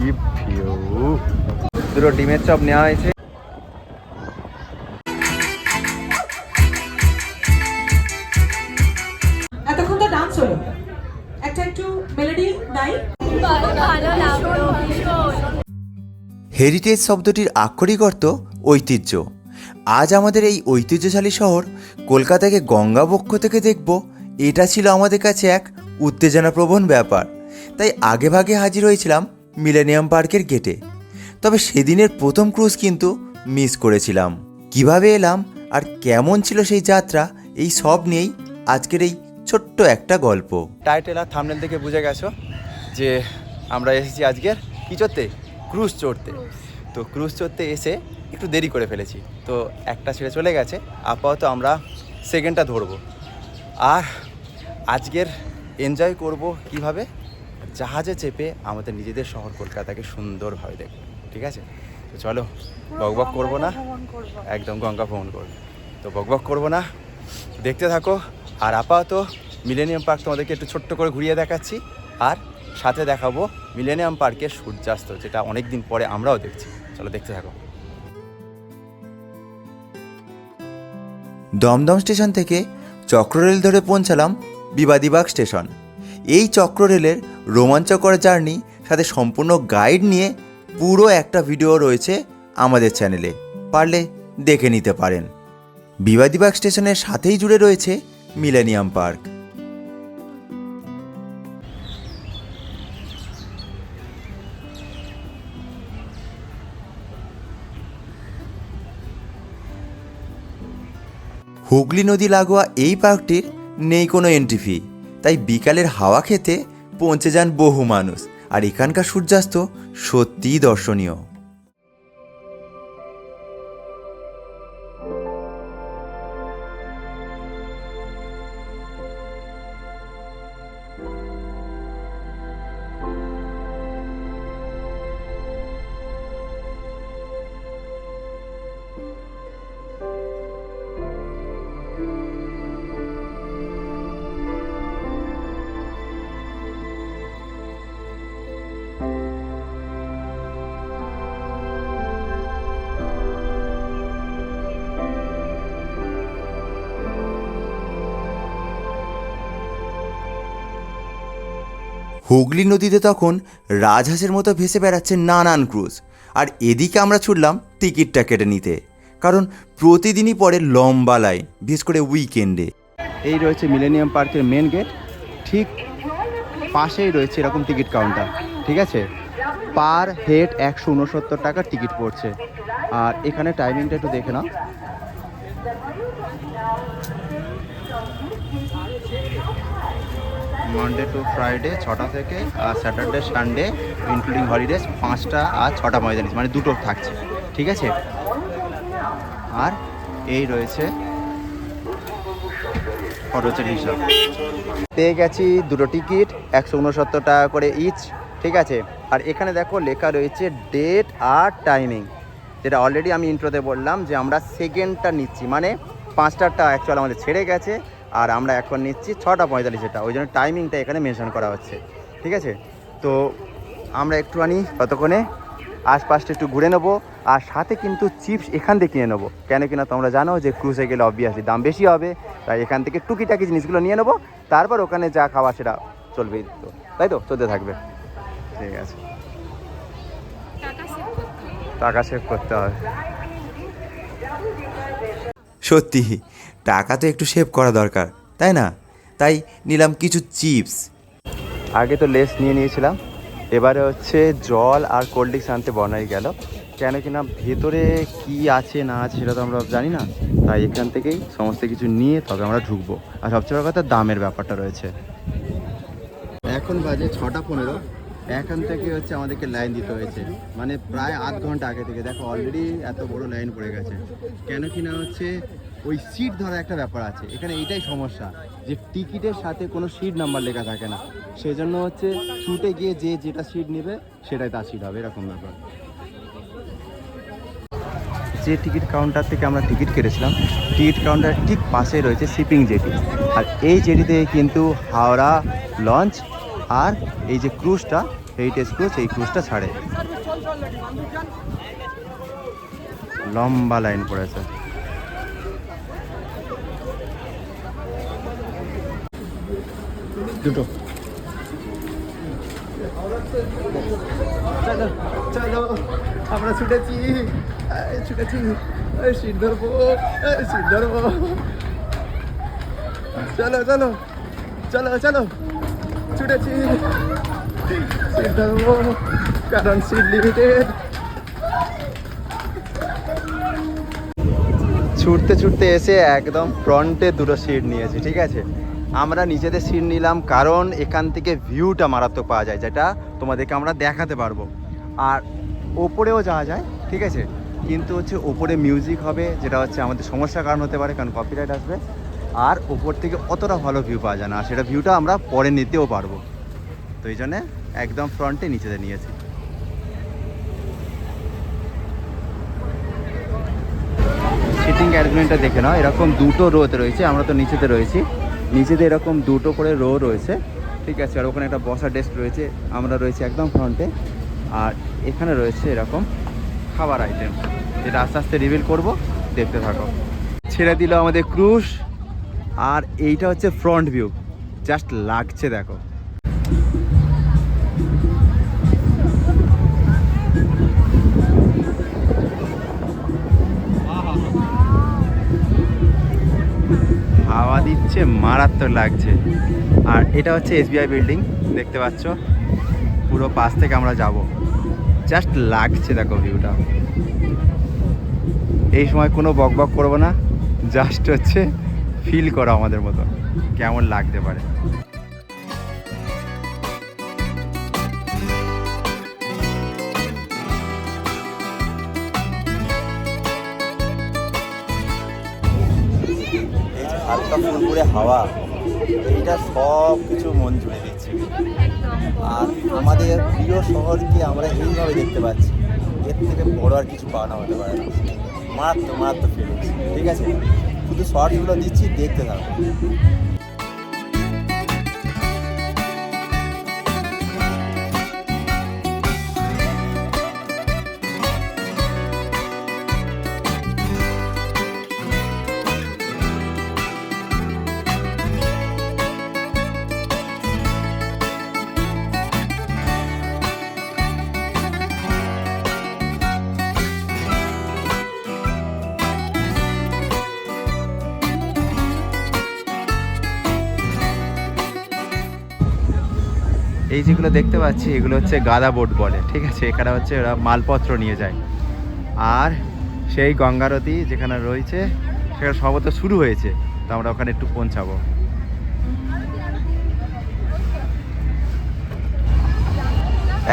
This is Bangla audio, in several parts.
কি ভিউ! দুটো ডিমের চপ নেওয়া হয়েছে। এতক্ষণ তো ডান্স হলো, একটা একটু মেলোডি নাই? হেরিটেজ শব্দটির আক্ষরিক অর্থ ঐতিহ্য। আজ আমাদের এই ঐতিহ্যশালী শহর কলকাতাকে গঙ্গাবক্ষ থেকে দেখব, এটা ছিল আমাদের কাছে এক উত্তেজনাপ্রবণ ব্যাপার। তাই আগেভাগে হাজির হয়েছিলাম মিলেনিয়াম পার্কের গেটে। তবে সেদিনের প্রথম ক্রুজ কিন্তু মিস করেছিলাম। কিভাবে এলাম আর কেমন ছিল সেই যাত্রা, এই সব নিয়েই আজকের এই ছোট্ট একটা গল্প। টাইটেল আর থাম্বনেল থেকে বুঝে গেছো যে আমরা এসেছি আজকের কী চড়তে? ক্রুজ চড়তে। তো ক্রুজ চড়তে এসে একটু দেরি করে ফেলেছি, তো একটা ছেড়ে চলে গেছে। আপাতত আমরা সেকেন্ডটা ধরবো। আর আজকের এনজয় করব কিভাবে? জাহাজে চেপে আমাদের নিজেদের শহর কলকাতাকে সুন্দরভাবে দেখব। ঠিক আছে, তো চলো, বকবক করবো না, একদম গঙ্গা ভ্রমণ করবো। তো বকবক করবো না, দেখতে থাকো। আর আপাতত মিলেনিয়াম পার্ক তোমাদেরকে একটু ছোট্ট করে ঘুরিয়ে দেখাচ্ছি, আর সাথে দেখাবো মিলেনিয়াম পার্কের সূর্যাস্ত, যেটা অনেক দিন পরে আমরাও দেখছি। চলো দেখতে থাকো। দমদম স্টেশন থেকে চক্ররেল ধরে পৌঁছালাম বিবাদীবাগ স্টেশন। এই চক্ররেলের রোমাঞ্চকর জার্নি সাথে সম্পূর্ণ গাইড নিয়ে পুরো একটা ভিডিও রয়েছে আমাদের চ্যানেলে, পারলে দেখে নিতে পারেন। বিবাদীবাগ স্টেশনের সাথেই জুড়ে রয়েছে মিলেনিয়াম পার্ক। হুগলি নদী লাগোয়া এই পার্কটির নেই কোনো এন্ট্রি ফি, তাই বিকালের হাওয়া খেতে পৌঁছে যান বহু মানুষ। আর এখানকার সূর্যাস্ত সত্যিই দর্শনীয়। হুগলি নদীতে তখন রাজহাঁসের মতো ভেসে বেড়াচ্ছে নানান ক্রুজ। আর এদিকে আমরা ছুটলাম টিকিটটা কেটে নিতে, কারণ প্রতিদিনই পড়ে লম্বা লাইন, বিশেষ করে উইকেন্ডে। এই রয়েছে মিলেনিয়াম পার্কের মেন গেট, ঠিক পাশেই রয়েছে এরকম টিকিট কাউন্টার। ঠিক আছে, পার হেড 169 টাকা টিকিট পড়ছে। আর এখানে টাইমিংটা একটু দেখে নাও। মনডে টু ফ্রাইডে 6টা থেকে, আর স্যাটারডে সানডে ইনক্লুডিং হলিডেজ 5টা আর 6টা 45, মানে দুটো থাকছে। ঠিক আছে, আর এই রয়েছে খরচের হিসাব। পেয়ে গেছি দুটো টিকিট, 169 টাকা করে ইচ। ঠিক আছে, আর এখানে দেখো লেখা রয়েছে ডেট আর টাইমিং, যেটা অলরেডি আমি ইন্ট্রোতে বললাম যে আমরা সেকেন্ডটা নিচ্ছি, মানে 5টারটা অ্যাকচুয়াল আমাদের ছেড়ে গেছে, আর আমরা এখন নিচ্ছি 6টা 45, ওই জন্য টাইমিংটা এখানে মেনশন করা হচ্ছে। ঠিক আছে, তো আমরা একটুখানি ততক্ষণে আশপাশটা একটু ঘুরে নেবো, আর সাথে কিন্তু চিপস এখান থেকে কিনে নেবো। কেন কিনা তোমরা জানো যে ক্রুজে গেলে অবভিয়াসলি দাম বেশি হবে, তাই এখান থেকে টুকিটাকি জিনিসগুলো নিয়ে নেবো, তারপর ওখানে যা খাওয়া সেটা চলবেই, তো তাই তো চলতে থাকবে। ঠিক আছে, টাকা সেভ করতে হবে। সত্যি টাকা তো একটু সেভ করা দরকার, তাই না? তাই নিলাম কিছু চিপস। আগে তো লেস নিয়ে নিয়েছিলাম, এবারে হচ্ছে জল আর কোল্ড ড্রিঙ্কস আনতে বনাই গেল। কেন কিনা ভেতরে কি আছে না আছে সেটা তো আমরা জানি না, তাই এখান থেকেই সমস্ত কিছু নিয়ে তবে আমরা ঢুকবো। আর সবচেয়ে বড় কথা, দামের ব্যাপারটা রয়েছে। এখন বাজে 6টা 15, এখান থেকে হচ্ছে আমাদেরকে লাইন দিতে হয়েছে, মানে প্রায় আধ ঘন্টা আগে থেকে। দেখো অলরেডি এত বড় লাইন পড়ে গেছে। কেন কিনা হচ্ছে ওই সিট ধরা একটা ব্যাপার আছে এখানে, এইটাই সমস্যা যে টিকিটের সাথে কোনো সিট নাম্বার লেখা থাকে না, সেই জন্য হচ্ছে ছুটে গিয়ে যে যেটা সিট নেবে সেটাই তার সিট হবে, এরকম ব্যাপার। যে টিকিট কাউন্টার থেকে আমরা টিকিট কেটেছিলাম, টিকিট কাউন্টার ঠিক পাশে রয়েছে শিপিং জেটি, আর এই জেটিতে কিন্তু হাওড়া লঞ্চ আর এই যে ক্রুজটা, হেরিটেজ ক্রুজ, এই ক্রুজটা ছাড়ে। লম্বা লাইন পড়েছে। দুটো চলো চলো, আমরা ছুটেছি ছুটেছি, সিট ধরবো সিট ধরবো, চলো চলো চলো চলো, ছুটেছি সিট ধরবো, কারণ সিট লিমিটেড। ছুটতে ছুটতে এসে একদম ফ্রন্টে দুটো সিট নিয়েছি, ঠিক আছে। আমরা নিচেতে সিট নিলাম কারণ এখান থেকে ভিউটা মারাত্মক পাওয়া যায়, যেটা তোমাদেরকে আমরা দেখাতে পারবো। আর ওপরেও যাওয়া যায়, ঠিক আছে, কিন্তু হচ্ছে ওপরে মিউজিক হবে, যেটা হচ্ছে আমাদের সমস্যার কারণ হতে পারে, কারণ কপিরাইট আসবে। আর ওপর থেকে অতটা ভালো ভিউ পাওয়া যায় না, আর সেটা ভিউটা আমরা পরে নিতেও পারবো। তো এই জন্যে একদম ফ্রন্টে নিচেতে নিয়েছি। সিটিং অ্যারেঞ্জমেন্টটা দেখে নাও, এরকম দুটো রোতে রয়েছে। আমরা তো নিচেতে রয়েছি, নিচেতে এরকম দুটো করে রো রয়েছে, ঠিক আছে। আর ওখানে একটা বসার ডেস্ক রয়েছে, আমরা রয়েছি একদম ফ্রন্টে। আর এখানে রয়েছে এরকম খাবার আইটেম, যেটা আস্তে আস্তে রিভিল করবো, দেখতে থাকো। ছেড়ে দিল আমাদের ক্রুজ, আর এইটা হচ্ছে ফ্রন্ট ভিউ, জাস্ট লাগছে দেখো। হাওয়া দিচ্ছে, মারাত্মক লাগছে। আর এটা হচ্ছে SBI বিল্ডিং, দেখতে পাচ্ছ, পুরো পাশ থেকে আমরা যাব, জাস্ট লাগছে দেখো ভিউটা। এই সময় কোনো বকবক করবো না, জাস্ট হচ্ছে ফিল করো আমাদের মতো কেমন লাগতে পারে। হালকা ফুরফুরে হাওয়া, এইটা সব কিছু মন জুড়ে দিচ্ছে। আর আমাদের প্রিয় শহরকে আমরা এইভাবে দেখতে পাচ্ছি, এর থেকে বড় আর কিছু পাওয়া হতে পারে না। মারাত্মক ফিলিংস, ঠিক আছে। শুধু শর্টগুলো দিচ্ছি, দেখতে থাকো। এই যেগুলো দেখতে পাচ্ছি, এগুলো হচ্ছে গাদা বোট বলে, ঠিক আছে। এখানে হচ্ছে ওরা মালপত্র নিয়ে যায়। আর সেই গঙ্গারতি যেখানে রয়েছে, সেখানে সম্ভবত শুরু হয়েছে, তো আমরা ওখানে একটু পৌঁছাবো।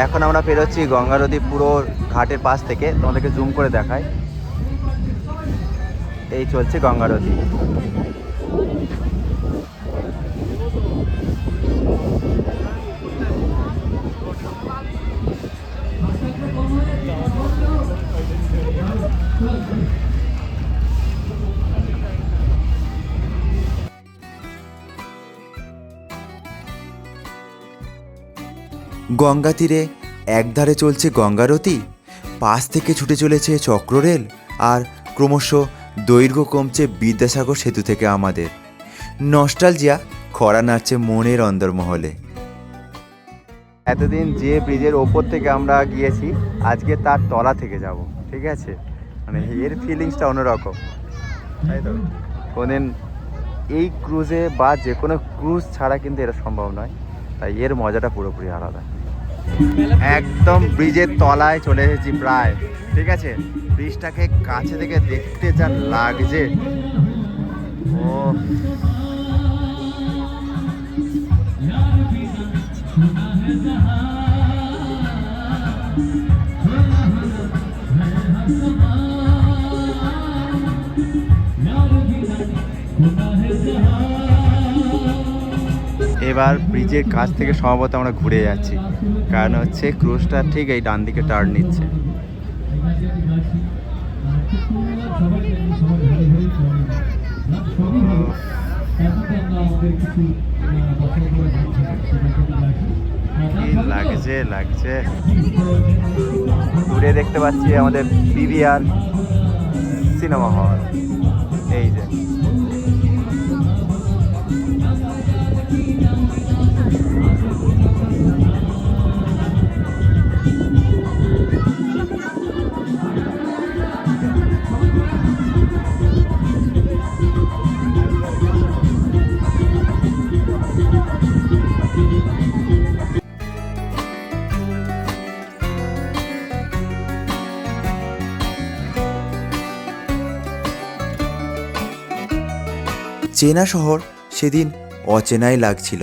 এখন আমরা পেরোচ্ছি গঙ্গারতি পুরো ঘাটের পাশ থেকে, তোমাদেরকে জুম করে দেখাই। এই চলছে গঙ্গারতি। গঙ্গা তীরে একধারে চলছে গঙ্গারতি, পাশ থেকে ছুটে চলেছে চক্ররেল, আর ক্রমশ দৈর্ঘ্য কমছে বিদ্যাসাগর সেতু থেকে আমাদের। নস্টালজিয়া খরা নাড়ছে মনের অন্দরমহলে। এতদিন যে ব্রিজের ওপর থেকে আমরা গিয়েছি, আজকে তার তলা থেকে যাব, ঠিক আছে। মানে এর ফিলিংসটা অন্যরকম, তাই তো। কোনদিন এই ক্রুজে বা যে কোনো ক্রুজ ছাড়া কিন্তু এটা সম্ভব নয়, তাই এর মজাটা পুরোপুরি আলাদা। একদম ব্রিজের তলায় চলে এসেছি প্রায়, ঠিক আছে। ব্রিজটাকে কাছে থেকে দেখতে যা লাগছে, ও এবার ব্রিজের কাছ থেকে সম্ভবত আমরা ঘুরে যাচ্ছি, কারণ হচ্ছে ক্রুজটা ঠিক এই ডান দিকে টার্ন নিচ্ছে। কি লাগছে লাগছে। দূরে দেখতে পাচ্ছি আমাদের পিভিআর সিনেমা হল। এই যে চেনা শহর সেদিন অচেনাই লাগছিল।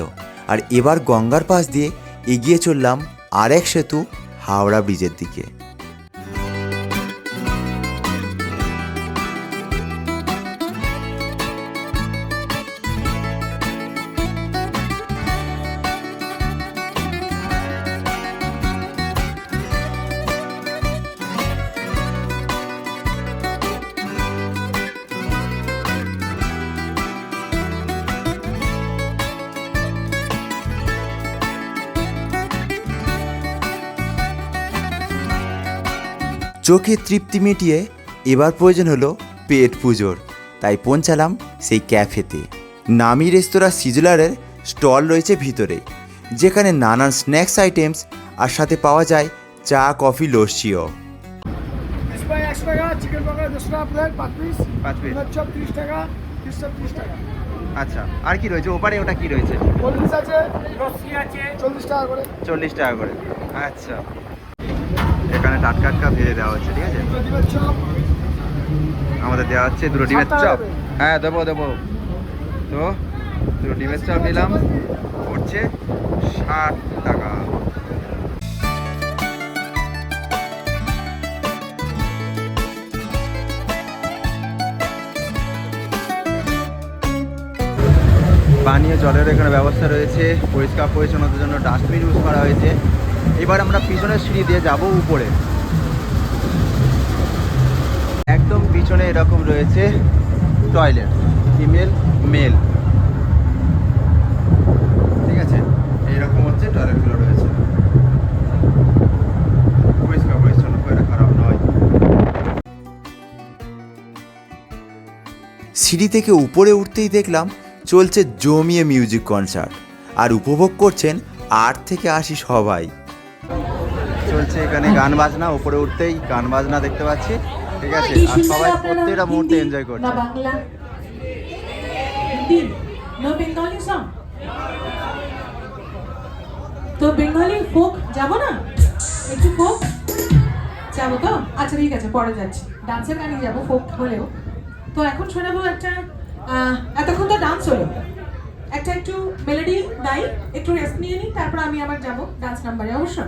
আর এবার গঙ্গার পাশ দিয়ে এগিয়ে চললাম আরেক সেতু হাওড়া ব্রিজের দিকে। চোখে তৃপ্তি মিটিয়ে এবার প্রয়োজন হলো পেট পুজোর, তাই পৌঁছালাম সেই ক্যাফেতে। নামি রেস্তোরাঁ সিজলারের স্টল রয়েছে ভিতরে, যেখানে নানান স্ন্যাক্স আইটেমস আর সাথে পাওয়া যায় চা, কফি, লস্যিও। স্পাই 100 টাকা, চিকেন পকোড়া 10 টাকা প্লেট, 5 পিস, 5 পিস। চপ 30 টাকা, ফিশ চপ 30 টাকা। আচ্ছা, আর কি রয়েছে ওপারে? ওটা কি রয়েছে? কোল্ড ড্রিঙ্কস আছে, লস্যি আছে 40 টাকা করে। 40 টাকা করে। আচ্ছা, এখানে টাটকা টাটকা ভেজে দেওয়া হচ্ছে, ঠিক আছে। ডিমের চপ আমাদের দেওয়া হচ্ছে দুটো ডিমের 60 টাকা চপ। দেবে। হ্যাঁ, দেবো দেবো। তো দুটো ডিমের চপ নিলাম, পড়ছে 60 টাকা। পানীয় জলের এখানে ব্যবস্থা রয়েছে, পরিষ্কার পরিচ্ছন্নতার জন্য ডাস্টবিন ইউজ করা হয়েছে। এবার আমরা পিছনের সিঁড়ি দিয়ে যাব উপরে। একদম পিছনে এরকম রয়েছে টয়লেট, ফিমেল মেল, ঠিক আছে। এইরকম হচ্ছে টয়লেটগুলো রয়েছে, পরিষ্কার পরিচ্ছন্ন, করে খারাপ নয়। সিঁড়ি থেকে উপরে উঠতেই দেখলাম চলছে জমিয়ে মিউজিক কনসার্ট, আর উপভোগ করছেন 8 থেকে 80 সবাই। চলছে এখানে গান বাজনা, উপরে উঠতেই গান বাজনা দেখতে পাচ্ছি, ঠিক আছে। এই আর শুনলে সবাই আপনারা প্রত্যেকটা মুহূর্তে হিন্দি এনজয় করছে। না বাংলা? হিন্দি না বেঙ্গলি সং? তো বেঙ্গলি ফোক যাবো না? একটু ফোক যাবো তো? আচ্ছা ঠিক আছে, পরে যাচ্ছি। ডান্সের গানই যাবো, ফোক হলেও। তো এখন শোনাবো একটা, এতক্ষণ তো ডান্স হলো, একটা একটু মেলোডি গাই, একটু রেস্ট নিয়ে নিই, তারপর আমি আবার যাবো ডান্স নাম্বারে। অবশ্য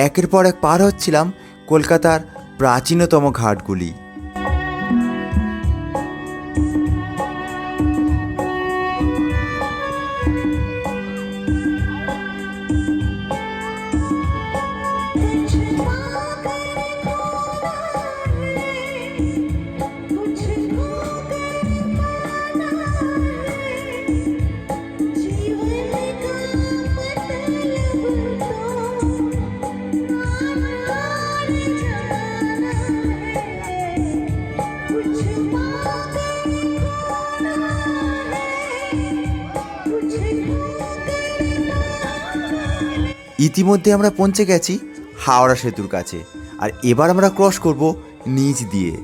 একের পর এক পার হচ্ছিলাম কলকাতার প্রাচীনতম ঘাটগুলি। ইতিমধ্যে আমরা পৌঁছে গেছি হাওড়া সেতুর কাছে, আর এবার আমরা ক্রস করব নিচ দিয়ে।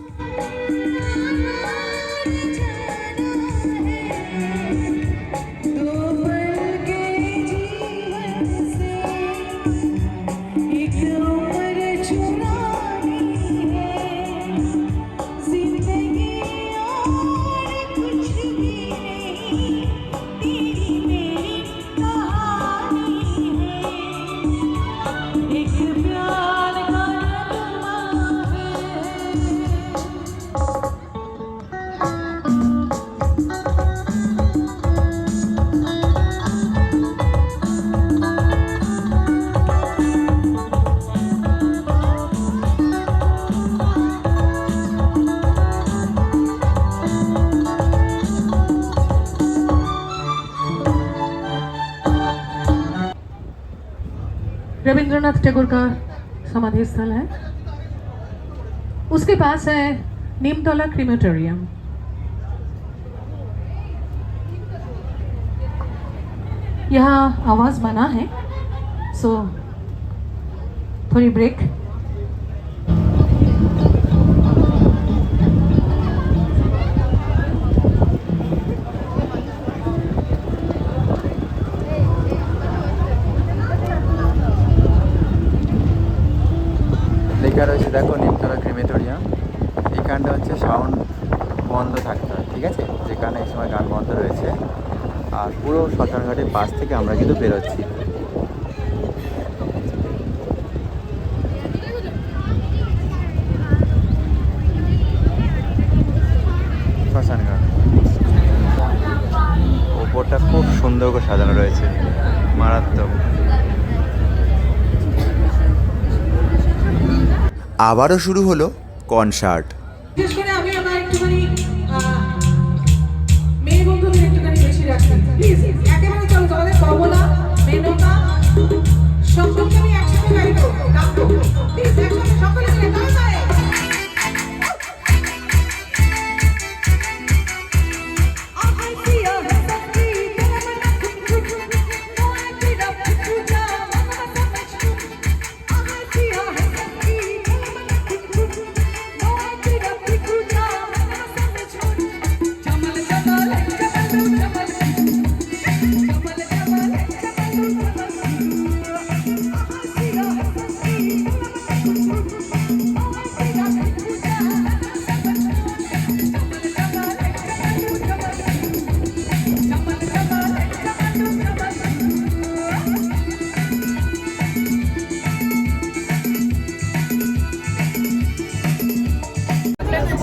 रविंद्रनाथ टैगोर का समाधि स्थल है। उसके पास है नीमतला क्रीमेटोरियम। यहाँ आवाज बना है, सो थोड़ी ब्रेक। লেখা রয়েছে দেখো নিমতলা ক্রিমেটোরিয়াম। এখানটা হচ্ছে সাউন্ড বন্ধ থাকতে হয়, ঠিক আছে, যেখানে এই সময় গান বন্ধ রয়েছে। আর পুরো শ্মশানঘাটের পাশ থেকে আমরা কিন্তু বেরোচ্ছি। শ্মশানঘাট ওপরটা খুব সুন্দর করে সাজানো রয়েছে, মারাত্মক। আবারও শুরু হলো কনসার্ট। বিশেষ করে আমি আমার একটুখানি মেয়ে বন্ধুদের একটুখানি বেশি রাখি প্লিজ। একেবারে চলো তোমাদের কমলা মেনকা সকলকে আমি একসাথে গাইবো, ডাকবো প্লিজ, একসাথে সকলে মিলে গাও গায়ে।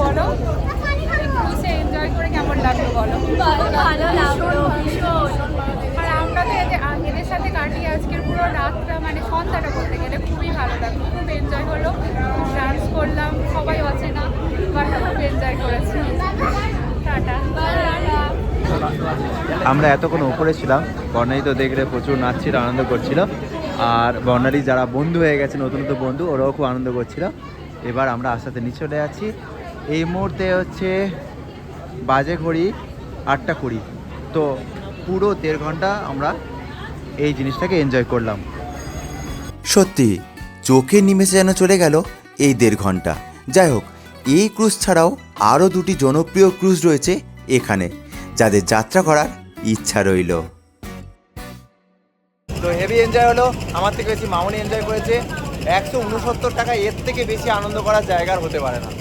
বলো ক্রুজে এনজয় করে কেমন লাগলো বলো? ভালো লাগলো ভীষণ। আর আমরা তো এদের সাথে কাটিয়ে আজকের পুরো রাতটা, মানে সন্ধ্যাটা বলতে গেলে খুবই ভালো লাগলো, খুব এনজয় হলো, ডান্স করলাম, সবাই অচেনা বাট খুব এনজয় করেছি। টাটা। আমরা এতক্ষণ উপরে ছিলাম, বর্ণালী তো দেখলে প্রচুর নাচছিল, আনন্দ করছিল। আর বর্ণালী যারা বন্ধু হয়ে গেছে, নতুন নতুন বন্ধু, ওরাও খুব আনন্দ করছিল। এবার আমরা আস্তে আস্তে নিচে চলে যাচ্ছি। এই মুহূর্তে হচ্ছে বাজে ঘড়ি 8:20। তো পুরো 1.5 ঘন্টা আমরা এই জিনিসটাকে এনজয় করলাম। সত্যি চোখের নিমেষে যেন চলে গেল এই 1.5 ঘন্টা। যাই হোক, এই ক্রুজ ছাড়াও আরও 2টি জনপ্রিয় ক্রুজ রয়েছে এখানে, যাদের যাত্রা করার ইচ্ছা রইল। তো হেভি এনজয় হলো, আমার থেকে বেশি মামনি এনজয় করেছে। 169 টাকা এর থেকে বেশি আনন্দ করার জায়গার হতে পারে না।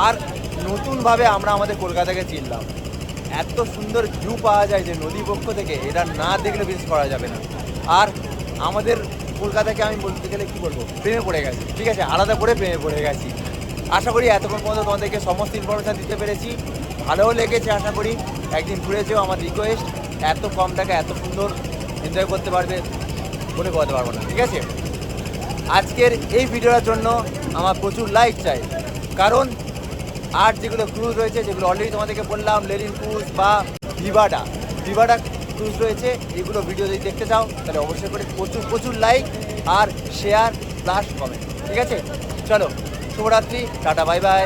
আর নতুনভাবে আমরা আমাদের কলকাতাকে চিনলাম। এত সুন্দর ভিউ পাওয়া যায় যে নদী পক্ষ থেকে, এটা না দেখলে বিশ্বাস করা যাবে না। আর আমাদের কলকাতাকে আমি বলতে গেলে কী বলবো, প্রেমে পড়ে গেছি, ঠিক আছে, আলাদা করে প্রেমে পড়ে গেছি। আশা করি এতক্ষণ পর্যন্ত তোমাদেরকে সমস্ত ইনফরমেশান দিতে পেরেছি, ভালোও লেগেছে। আশা করি একদিন ঘুরে যেও। আমার রিকোয়েস্ট, এত কম টাকা এত সুন্দর এনজয় করতে পারবে বলে বলতে পারবো না, ঠিক আছে। আজকের এই ভিডিওটার জন্য আমার প্রচুর লাইক চাই, কারণ আর যেগুলো ক্রুজ রয়েছে, যেগুলো অলরেডি তোমাদেরকে বললাম, লেনিন ক্রুজ বা ভিভাডা ক্রুজ রয়েছে, এগুলো ভিডিও যদি দেখতে চাও তাহলে অবশ্যই করে প্রচুর লাইক আর শেয়ার প্লাস কমেন্ট, ঠিক আছে। চলো, শুভরাত্রি, টাটা, বাই বাই।